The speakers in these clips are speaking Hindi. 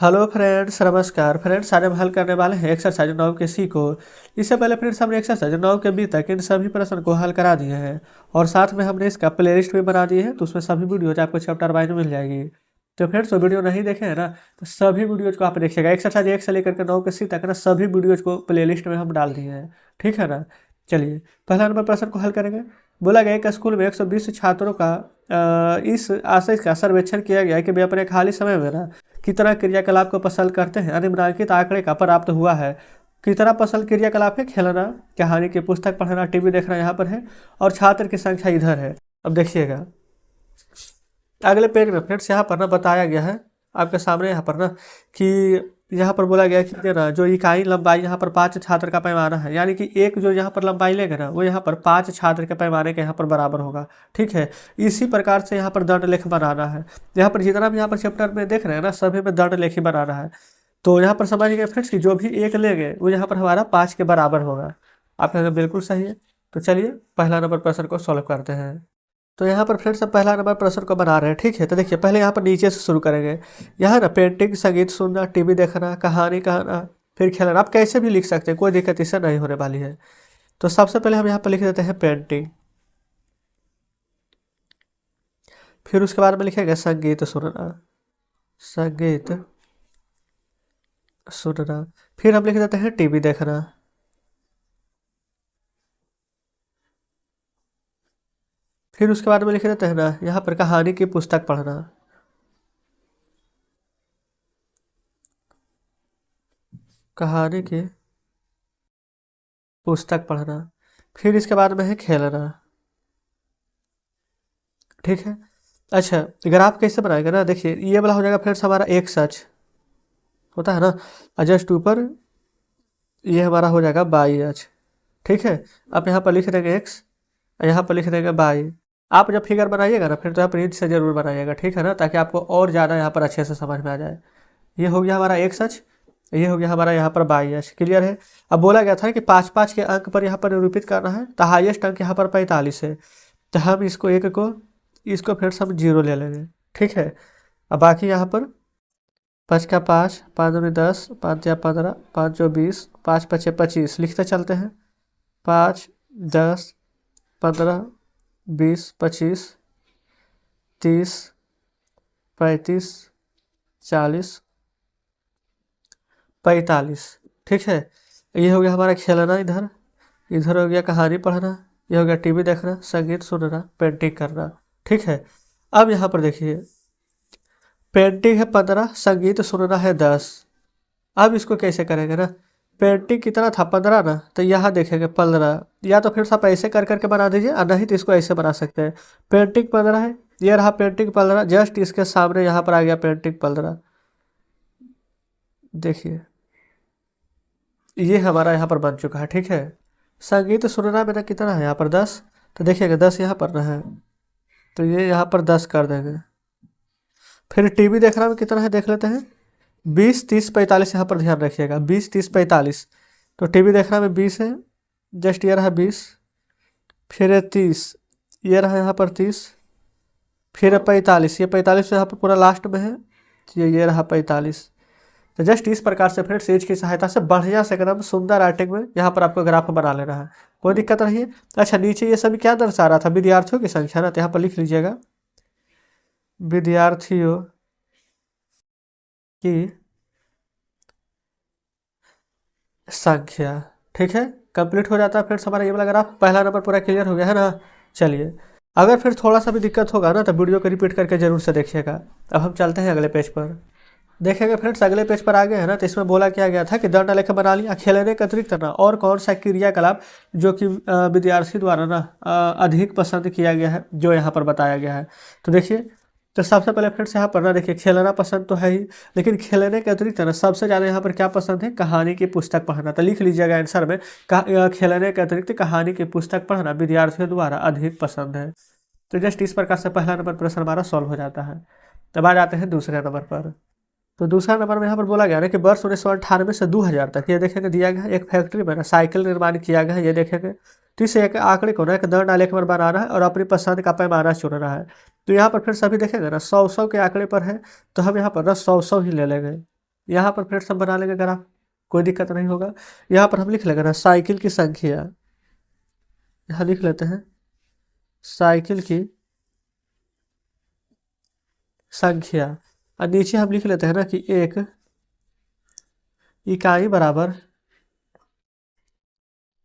हेलो फ्रेंड्स, नमस्कार फ्रेंड्स। आज हम हल करने वाले हैं एक्सरसाइज 9 के सी को। इससे पहले फ्रेंड्स हमने एक्सरसाइज 9 के बी तक इन सभी प्रश्न को हल करा दिए हैं और साथ में हमने इसका प्लेलिस्ट भी बना दिए हैं, तो उसमें सभी वीडियोज आपको चैप्टर वाइज मिल जाएगी। तो फ्रेंड्स वो वीडियो नहीं देखे हैं ना, तो सभी वीडियोज को आप देखिएगा। एक्सरसाइज 1 से लेकर के 9 के सी तक ना सभी वीडियोज को प्लेलिस्ट में हम डाल दिए हैं, ठीक है ना। चलिए पहला नंबर प्रश्न को हल करेंगे। बोला गया कि स्कूल में 120 छात्रों का इस आशय का सर्वेक्षण किया गया है कि वे अपने खाली समय में ना कितना क्रियाकलाप को पसंद करते हैं। निम्नलिखित आंकड़े का प्राप्त हुआ है। कितना पसंद क्रियाकलाप है? खेलना, कहानी की पुस्तक पढ़ना, टीवी देखना यहाँ पर है और छात्र की संख्या इधर है। अब देखिएगा अगले पेज में फ्रेंड्स यहाँ पर ना बताया गया है आपके सामने यहाँ पर ना कि यहाँ पर बोला गया कि ना जो इकाई लंबाई यहाँ पर 5 छात्र का पैमाना है, यानी कि एक जो यहाँ पर लंबाई लेंगे ना वो यहाँ पर 5 छात्र के पैमाने के यहाँ पर बराबर होगा, ठीक है। इसी प्रकार से यहाँ पर दंड लेख बनाना है। यहाँ पर जितना भी यहाँ पर चैप्टर में देख रहे हैं ना सभी में दंड लेख ही बनाना है। तो यहाँ पर समझिए फ्रेंड्स कि जो भी एक लेंगे वो यहाँ पर हमारा 5 के बराबर होगा। आप कहेंगे बिल्कुल सही है। तो चलिए पहला नंबर प्रश्न को सॉल्व करते हैं। तो यहाँ पर फ्रेंड्स हम पहला नंबर प्रश्न को बना रहे हैं, ठीक है। तो देखिए पहले यहाँ पर नीचे से शुरू करेंगे। यहाँ ना पेंटिंग, संगीत सुनना, टीवी देखना, कहानी कहना, फिर खेलना। आप कैसे भी लिख सकते हैं, कोई दिक्कत इससे नहीं होने वाली है। तो सबसे पहले हम यहाँ पर लिख देते हैं पेंटिंग, फिर उसके बाद में लिखेंगे संगीत सुनना, संगीत सुनना, फिर हम लिख देते हैं टीवी देखना, फिर उसके बाद में लिख देते हैं ना यहाँ पर कहानी की पुस्तक पढ़ना, कहानी की पुस्तक पढ़ना, फिर इसके बाद में है खेलना, ठीक है। अच्छा ग्राफ कैसे बनाएगा ना, देखिए ये वाला हो जाएगा फ्रेंड्स हमारा एक सच होता है ना, और जस्ट ऊपर ये हमारा हो जाएगा बाई एच, ठीक है। आप यहाँ पर लिख देंगे एक्स, यहाँ पर लिख देंगे बाई। आप जब फिगर बनाइएगा ना फिर तो आप इंच से जरूर बनाइएगा, ठीक है ना, ताकि आपको और ज़्यादा यहाँ पर अच्छे से समझ में आ जाए। ये हो गया हमारा एक सच, ये हो गया हमारा यहाँ पर बाई एच, क्लियर है। अब बोला गया था कि 5-5 के अंक पर यहाँ पर निरूपित करना है, तो हाईएस्ट अंक यहाँ पर 45 है। तो हम इसको एक को इसको फिर हम 0 ले लेंगे, ठीक है। अब बाकी यहाँ पर 5 का 5, 5 दूनी 10, 5 या 15, 5 जो 20, 5 5 25 लिखते चलते हैं। 5 10 15 20 25 30 35 40 45, ठीक है। ये हो गया हमारा खेलना, इधर इधर हो गया कहानी पढ़ना, ये हो गया टीवी देखना, संगीत सुनना, पेंटिंग करना, ठीक है। अब यहाँ पर देखिए पेंटिंग है 15, संगीत सुनना है 10। अब इसको कैसे करेंगे ना, पेंटिंग कितना था 15 ना, तो यहाँ देखेंगे 15, या तो फिर आप ऐसे कर करके बना दीजिए और नहीं तो इसको ऐसे बना सकते हैं। पेंटिंग 15 है, ये रहा पेंटिंग 15, जस्ट इसके सामने यहाँ पर आ गया पेंटिंग 15। देखिए ये हमारा यहाँ पर बन चुका है, ठीक है। संगीत सुनना मेरा कितना है यहाँ पर 10, तो देखिएगा 10 यहाँ पर ना है, तो ये यहाँ पर 10 कर देंगे। फिर टीवी देखना में कितना है देख लेते हैं, 20 30 45, यहाँ पर ध्यान रखिएगा 20 30 45। तो टीवी देखना में 20 है, जस्ट ये रहा 20, फिर है 30, ये रहा यहाँ पर 30, फिर है 45, ये 45 यहाँ पर पूरा लास्ट में है, ये रहा 45। तो जस्ट इस प्रकार से फ्रेंड्स एज की सहायता से बढ़िया से एकदम सुंदर राइटिंग में यहाँ पर आपको ग्राफ बना लेना है, कोई दिक्कत नहीं है। अच्छा नीचे ये सभी क्या दर्शा रहा था, विद्यार्थियों की संख्या ना, तो यहाँ पर लिख लीजिएगा विद्यार्थियों की संख्या, ठीक है। कंप्लीट हो जाता है फ्रेंड्स हमारा ये वाला ग्राफ। पहला नंबर पूरा क्लियर हो गया है ना। चलिए अगर फिर थोड़ा सा भी दिक्कत होगा ना तो वीडियो को रिपीट करके जरूर से देखिएगा। अब हम चलते हैं अगले पेज पर। देखेंगे फ्रेंड्स अगले पेज पर आ गए हैं ना, तो इसमें बोला क्या गया था कि दंड लेख बना लिया, खेलने के अतिरिक्त ना और कौन सा क्रियाकलाप जो कि विद्यार्थी द्वारा ना अधिक पसंद किया गया है, जो यहाँ पर बताया गया है। तो देखिए तो सबसे पहले फ्रेंड्स यहाँ पर ना देखिए खेलना पसंद तो है ही, लेकिन खेलने के अतिरिक्त ना सबसे ज़्यादा यहाँ पर क्या पसंद है, कहानी की पुस्तक पढ़ना। तो लिख लीजिएगा आंसर में खेलने के अतिरिक्त कहानी की पुस्तक पढ़ना विद्यार्थियों द्वारा अधिक पसंद है। तो जस्ट इस प्रकार से पहला नंबर प्रश्न हमारा सॉल्व हो जाता है। तब आ जाते हैं दूसरे नंबर पर। तो दूसरा नंबर में यहाँ पर बोला गया ना कि वर्ष 1998 से 2000 तक ये देखेंगे दिया गया है, एक फैक्ट्री में ना साइकिल निर्माण किया गया है, ये देखेंगे। तो इस एक आंकड़े को ना एक दंड आलेख पर बनाना है और अपनी पसंद का पैमाना चुनना है। तो यहाँ पर फिर सभी देखेंगे ना 100 100 के आंकड़े पर है, तो हम यहाँ पर ना 100 100 ही ले लेंगे, यहाँ पर फ्रेंड्स हम बना लेंगे ग्राफ, कोई दिक्कत नहीं होगा। यहाँ पर हम लिख लेंगे ना साइकिल की संख्या, यहाँ लिख लेते हैं साइकिल की संख्या, और नीचे हम लिख लेते हैं ना कि एक इकाई बराबर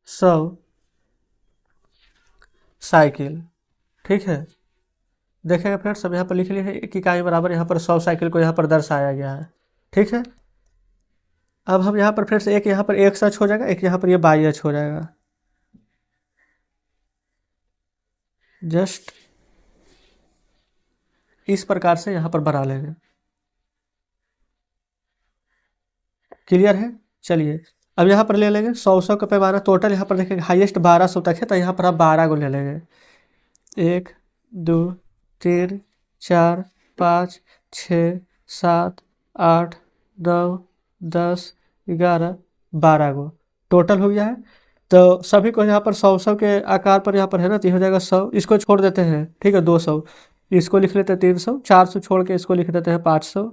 100 साइकिल। ठीक है, देखेंगे फ्रेंड्स हम यहाँ पर लिख लिए हैं एक इकाई बराबर, यहाँ पर 100 साइकिल को यहाँ पर दर्शाया गया है। ठीक है, अब हम यहाँ पर फ्रेंड्स एक यहाँ पर एक्स एच हो जाएगा, एक यहाँ पर ये वाई एच हो जाएगा। जस्ट इस प्रकार से यहाँ पर बना लेंगे। क्लियर है, चलिए अब यहाँ पर ले लेंगे 100 का पैमाना, टोटल यहाँ पर देखेंगे हाईएस्ट 1200 तक है, तो यहाँ पर हम 12 को ले लेंगे। 1 2 3 4 5 6 7 8 9 10 11 12 को टोटल हो गया है। तो सभी को यहाँ पर 100 के आकार पर यहाँ पर है ना, तो ये हो जाएगा 100, इसको छोड़ देते हैं। ठीक है, 200, इसको लिख लेते हैं 300, 400 छोड़ के इसको लिख देते हैं 500,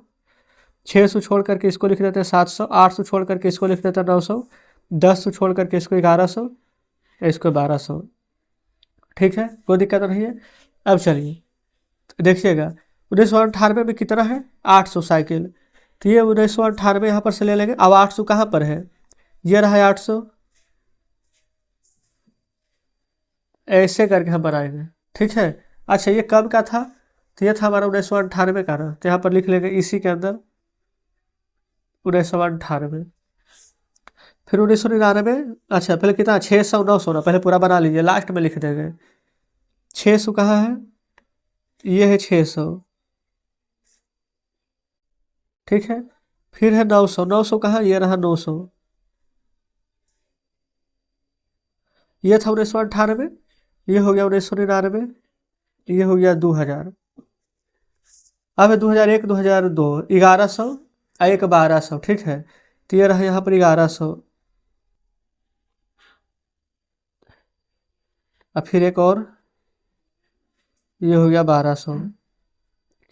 600 छोड़ करके इसको लिख देते हैं 700, 800 छोड़ करके इसको लिख देते हैं 900, 10 छोड़ करके इसको 1100, इसको 1200। ठीक है, कोई दिक्कत नहीं है। अब चलिए देखिएगा 1998 में कितना है, 800 साइकिल, तो ये 1998 यहाँ पर से ले लेंगे। अब 800 कहाँ पर है, ये रहा है 800, ऐसे करके हम बनाएंगे। ठीक है, अच्छा ये कब का था, तो ये था हमारा 1998 का ना, तो यहाँ पर लिख लेंगे इसी के अंदर 1998। फिर 1999, अच्छा पहले कितना 600 900 ना, पहले पूरा बना लीजिए, लास्ट में लिख देंगे। 600 कहाँ है, ये है 600। ठीक है, फिर है 900, 900 कहाँ, ये रहा 900, ये था 1998, ये हो गया 1999, ये हो गया 2000। अब है 2001 2002, 1100 एक 1200। ठीक है, तो ये रहा यहाँ पर 1100, अब फिर एक और, ये हो गया 1200।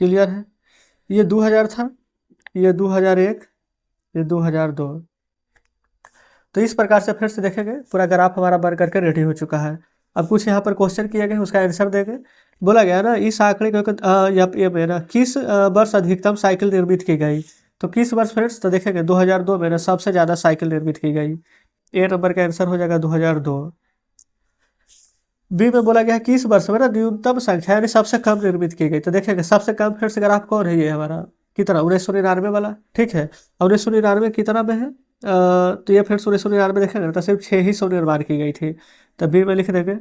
क्लियर है, ये 2000 था, ये 2001, ये 2002। तो इस प्रकार से फिर से देखेंगे पूरा ग्राफ हमारा बन करके रेडी हो चुका है। अब कुछ यहाँ पर क्वेश्चन किए गए, उसका आंसर देंगे। बोला गया ना इस आंकड़े को ये में ना किस वर्ष अधिकतम साइकिल निर्मित की गई, तो किस वर्ष फ्रेंड्स, तो देखेंगे 2002 में ना सबसे ज़्यादा साइकिल निर्मित की गई, ए नंबर का आंसर हो जाएगा 2002। बी में बोला गया है किस वर्ष में ना न्यूनतम संख्या यानी सबसे कम निर्मित की गई, तो देखेंगे सबसे कम फ्रेंड्स ग्राफ कौन है, ये हमारा कितना 1999 वाला। ठीक है, 1999 कितना में है, तो ये फिर 1999 देखेंगे तो सिर्फ 6 ही सौ निर्माण की गई थी, तब भी में लिख देंगे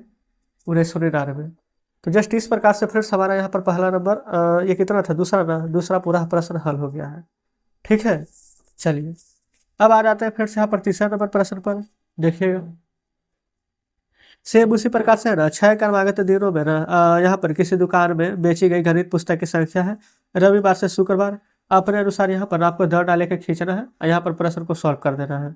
1999। तो जस्ट इस प्रकार से फ्रेंड्स हमारा यहाँ पर पहला नंबर ये कितना था, दूसरा ना, दूसरा पूरा प्रश्न हल हो गया है। ठीक है, चलिए अब आ जाते हैं फ्रेंड्स यहाँ पर तीसरा नंबर प्रश्न पर। देखिएगा सेम उसी प्रकार से है ना, 6 कर्मागत दिनों में ना यहाँ पर किसी दुकान में बेची गई गणित पुस्तक की संख्या है रविवार से शुक्रवार, अपने अनुसार यहाँ पर आपको दर डाले के खींचना है और यहाँ पर प्रश्न को सॉल्व कर देना है।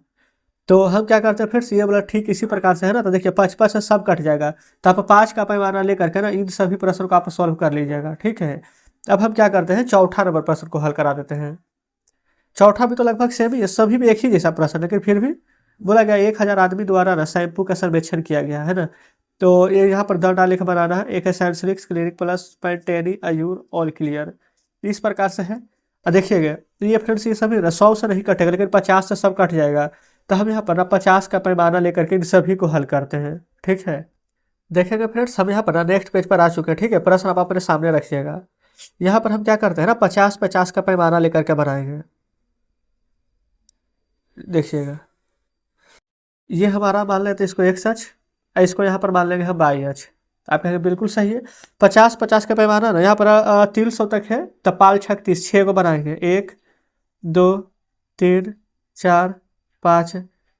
तो हम क्या करते हैं फिर ये बोला ठीक इसी प्रकार से है ना, तो देखिए 55 से सब कट जाएगा, तो आप 5 का पैमाना लेकर के ना इन सभी प्रश्नों को आप सॉल्व कर लीजिएगा। ठीक है, अब हम क्या करते हैं चौथा नंबर प्रश्न को हल करा देते हैं। चौथा भी तो लगभग सेम ही है, सभी में एक ही जैसा प्रश्न, लेकिन फिर भी बोला गया 1000 आदमी द्वारा ना शैम्पू का सर्वेक्षण किया गया है ना, तो ये यहाँ पर दर डाले का बनाना है, एक है सैनसिल्क clinic plus पेंटेनी Ayur all clear, इस प्रकार से है। और देखिएगा ये फ्रेंड्स ये सभी ना 100 से नहीं कटेगा, लेकिन 50 से सब कट जाएगा, तो हम यहाँ पर ना 50 का पैमाना लेकर के इन सभी को हल करते हैं। ठीक है, देखेंगे फ्रेंड्स हम यहाँ पर ना नेक्स्ट पेज पर आ चुके हैं। ठीक है, प्रश्न आप अपने सामने रखिएगा। यहाँ पर हम क्या करते हैं ना 50-50 का पैमाना लेकर के बनाएंगे। देखिएगा ये हमारा मान लेते हैं इसको एक्स एच, इसको यहाँ पर मान लेंगे हम वाई एच। आप कहेंगे बिल्कुल सही है, 50-50 का पैमाना ना यहाँ पर 300 तक है, तो 5 6 30, 6 को बनाएंगे 1 2 3 4 5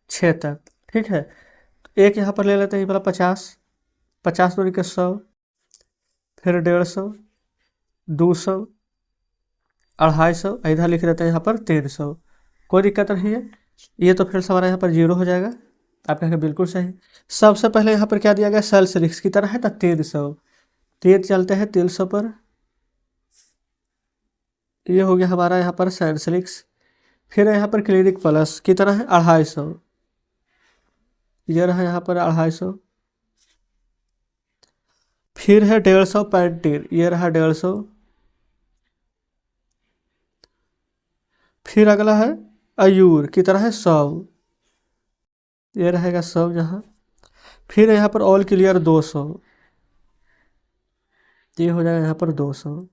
6 तक। ठीक है, एक यहाँ पर ले लेते हैं ये वाला 50, 50 दूरी के 100, फिर 150, 200, 250, इधर लिख देते हैं यहाँ पर 300। कोई दिक्कत नहीं है, ये तो फिर हमारा यहाँ पर 0 हो जाएगा। आप कहेंगे बिल्कुल सही। सबसे पहले यहाँ पर क्या दिया गया सेल्सियस की तरह है ना 300, तीर चलते हैं 300 पर, ये हो गया हमारा यहाँ पर सेल्सियस। फिर यहाँ पर क्लिनिक प्लस कितना है 250, ये रहा यहाँ पर 250। फिर है 150 पैंटीन, ये रहा 150। फिर अगला है अयूर कितना है 100, ये रहेगा 100 यहाँ। फिर यहाँ पर ऑल क्लियर 200, ये हो जाएगा यहाँ पर 200।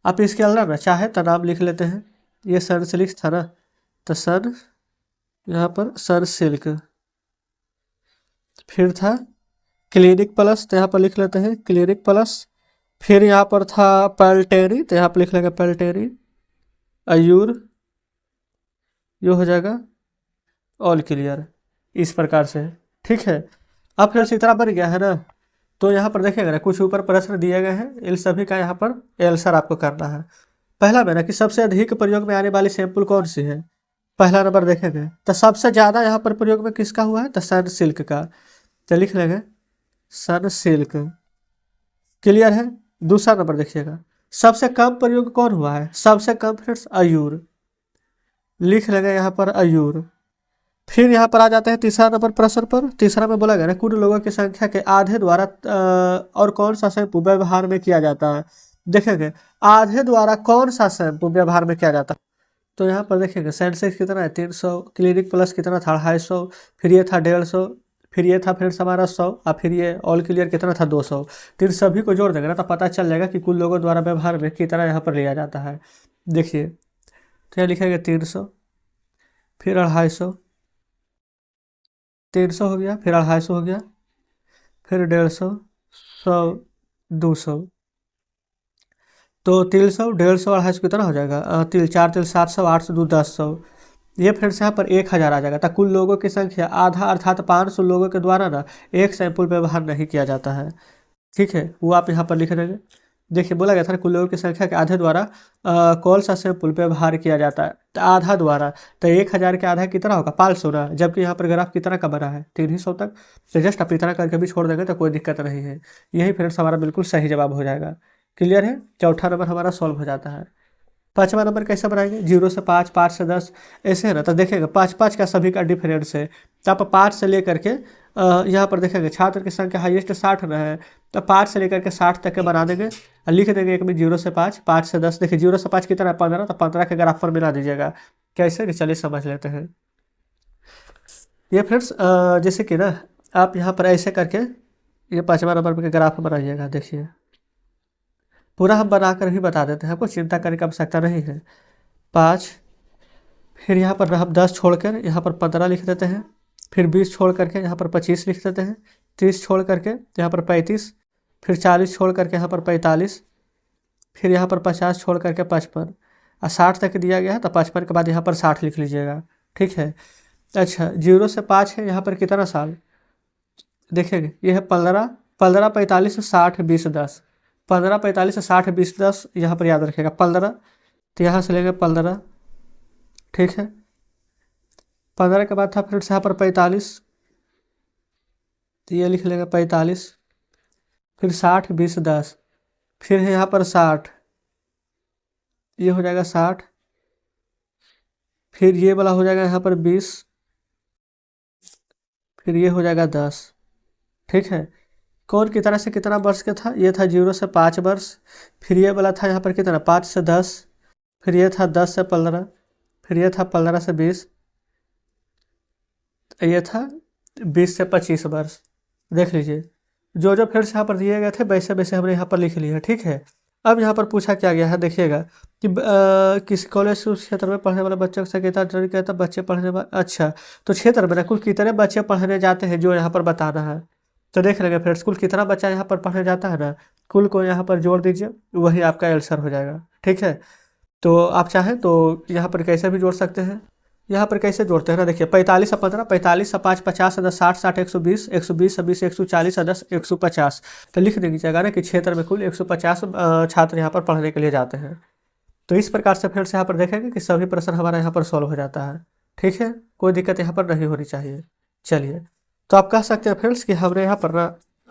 आप इसके अलावा ना चाहे तो नाम लिख लेते हैं, ये सन सिल्क था ना, तो सन यहाँ पर सन सिल्क। फिर था क्लिनिक प्लस, तो यहाँ पर लिख लेते हैं क्लिनिक प्लस। फिर यहाँ पर था पेल्टेरी, तो यहाँ पर लिख लेंगे पेल्टेरी। अयूर, ये हो जाएगा ऑल क्लियर, इस प्रकार से। ठीक है, अब फिर इतना बन गया है ना, तो यहाँ पर देखिएगा ना कुछ ऊपर प्रश्न दिए गए हैं, इन सभी का यहाँ पर आंसर आपको करना है। पहला में ना कि सबसे अधिक प्रयोग में आने वाली शैम्पूल कौन सी है, पहला नंबर देखेंगे तो सबसे ज़्यादा यहाँ पर प्रयोग में किसका हुआ है, तो सन सिल्क का, तो लिख लेंगे सन सिल्क। क्लियर है। दूसरा नंबर देखिएगा सबसे कम प्रयोग कौन हुआ है, सबसे कम फ्रेंड्स अयूर, लिख लेंगे यहाँ पर अयूर। फिर यहाँ पर आ जाते हैं तीसरा नंबर प्रश्न पर। तीसरा में बोला गया ना कुल लोगों की संख्या के आधे द्वारा और कौन सा शैम्पू व्यवहार में किया जाता है। देखेंगे आधे द्वारा कौन सा शैम्पू व्यवहार में किया जाता है, तो यहाँ पर देखेंगे सेंसेक्स कितना है 300, क्लिनिक प्लस कितना था 250, फिर ये था 150, फिर ये था फ्रेंड्स हमारा 100, और फिर ये ऑल क्लियर कितना था 200। तो इन सभी को जोड़ देंगे ना तो पता चल जाएगा कि कुल लोगों द्वारा व्यवहार में कितना यहाँ पर लिया जाता है। देखिए तो यहाँ लिखेंगे 300, फिर 250, 300 हो गया, फिर 250 हो गया, फिर 150, 100, 200। तो 300, 150, 250 कितना हो जाएगा, तिल 4 तिल 700, 800 2 1000। ये फिर से यहाँ पर 1000 आ जाएगा। तो कुल लोगों की संख्या आधा अर्थात 500 लोगों के द्वारा ना एक सैंपल व्यवहार नहीं किया जाता है। ठीक है, वो आप यहाँ पर लिख देंगे। देखिए बोला गया था कुल लोगों की संख्या के आधे द्वारा कौन सा सैंपल व्यवहार किया जाता है, तो आधा द्वारा, तो 1000 के आधा कितना होगा 500 ना, जबकि यहाँ पर ग्राफ कितना का बना है 300 तक। तो जस्ट आप इतना करके भी छोड़ देंगे तो कोई दिक्कत नहीं है। यही फ्रेंड्स हमारा बिल्कुल सही जवाब हो जाएगा। क्लियर है, चौथा नंबर हमारा सॉल्व हो जाता है। पाँचवा नंबर कैसे बनाएंगे, 0 से 5, 5 से 10, ऐसे है ना। तो देखेंगे 5 5 का सभी का डिफरेंस है, तो आप 5 से लेकर के यहाँ पर देखेंगे छात्र की संख्या हाईएस्ट 60 ना है, तो 5 से लेकर के 60 तक के बना देंगे और लिख देंगे एक में 0 से 5, 5 से 10। देखिए 0 से 5 कितना है 15, तो 15 के ग्राफ पर मिला दीजिएगा। कैसे कि चलिए समझ लेते हैं। ये फ्रेंड्स जैसे कि ना आप यहाँ पर ऐसे करके ये पाँचवा नंबर के ग्राफ बनाइएगा। देखिए पूरा हम बनाकर ही बता देते हैं, आपको चिंता करने की आवश्यकता नहीं है। 5, फिर यहाँ पर हम 10 छोड़कर यहाँ पर 15 लिख देते हैं, फिर 20 छोड़ करके यहाँ पर 25 लिख देते हैं, 30 छोड़ करके यहाँ पर 35, फिर 40 छोड़ करके यहाँ पर 45, फिर यहाँ पर 50 छोड़ करके 55 और 60 तक दिया गया है, तो 55 के बाद यहाँ पर 60 लिख लीजिएगा। ठीक है। अच्छा 0 से 5 है यहाँ पर कितना साल, देखेंगे ये है 15, 15 45 से 60 20 10, 15 45 से 60 20 10, यहाँ पर याद रखिएगा 15, तो यहाँ से लेंगे 15। ठीक है, 15 के बाद था फिर से यहाँ पर 45, तो ये लिख लेंगे 45, फिर 60 20 10, फिर है यहाँ पर 60, ये हो जाएगा 60, फिर ये वाला हो जाएगा यहाँ पर 20, फिर ये हो जाएगा 10। ठीक है, कौन कितना से कितना वर्ष का था, ये था 0 से 5 वर्ष, फिर ये वाला था यहाँ पर कितना 5 से 10, फिर ये था 10 से 15, फिर ये था 15 से 20, ये था 20 से 25 वर्ष। देख लीजिए जो जो फिर से यहाँ पर दिए गए थे वैसे वैसे हमने यहाँ पर लिख लिए। ठीक है, अब यहाँ पर पूछा क्या गया है, देखिएगा कि किसी कॉलेज उस क्षेत्र में पढ़ने वाले बच्चों की संख्या कितना कहता बच्चे पढ़ने वाले। अच्छा तो क्षेत्र में ना कुल कितने बच्चे पढ़ने जाते हैं जो यहाँ पर बताना है। तो देख लेंगे फ्रेंड्स कुल कितना बच्चा यहाँ पर पढ़ने जाता है ना, कुल को यहाँ पर जोड़ दीजिए, वही आपका आंसर हो जाएगा। ठीक है, तो आप चाहें तो यहाँ पर कैसे भी जोड़ सकते हैं। यहाँ पर कैसे जोड़ते हैं ना, देखिए 45 से 15, 45 से 5 50 से 10 60 60 120 120 से 20 140 से 10 150। तो लिख दीजिएगा ना कि क्षेत्र में कुल 150 छात्र यहाँ पर पढ़ने के लिए जाते हैं। तो इस प्रकार से फिर से यहाँ पर देखेंगे कि सभी प्रश्न हमारा यहाँ पर सॉल्व हो जाता है। ठीक है, कोई दिक्कत यहाँ पर नहीं होनी चाहिए। चलिए तो आप कह सकते हैं फ्रेंड्स कि हमने यहाँ पर ना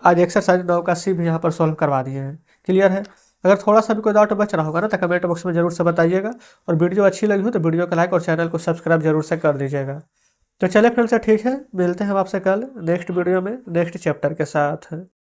आज एक्सरसाइज 9 का सी भी यहाँ पर सॉल्व करवा दिए हैं। क्लियर है। अगर थोड़ा सा भी कोई डाउट बच रहा होगा ना तो कमेंट बॉक्स में जरूर से बताइएगा, और वीडियो अच्छी लगी हो तो वीडियो को लाइक और चैनल को सब्सक्राइब जरूर से कर दीजिएगा। तो चलिए फ्रेंड्स, ठीक है, मिलते हैं हम आपसे कल नेक्स्ट वीडियो में नेक्स्ट चैप्टर के साथ।